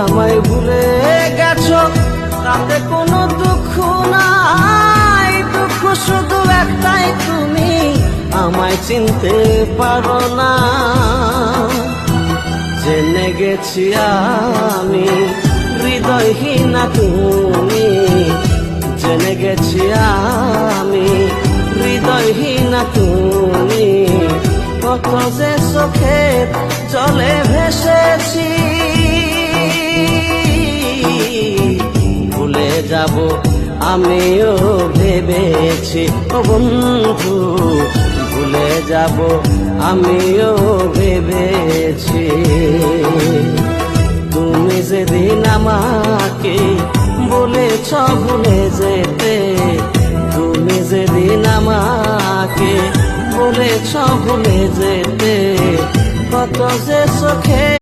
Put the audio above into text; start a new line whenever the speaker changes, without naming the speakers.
আমায় ভুলে গেছো, তাতে কোনো দুঃখ নাই। দুঃখ শুধু একটাই, তুমি আমায় চিনতে পারো না। জেনে গেছি আমি হৃদয়হীনা তুমি, জেনে গেছি আমি হৃদয়হীনা তুমি। কত যে চোখের জলে ভেসেছি, ভুলে যাব আমিও ভেবেছি। ও বন্ধু, ভুলে যাব আমিও ভেবেছি। তুমি যেদিন আমাকে বলেছ ভুলে যেতে, তুমি যেদিন আমাকে বলেছ ভুলে যেতে, কত যে চোখে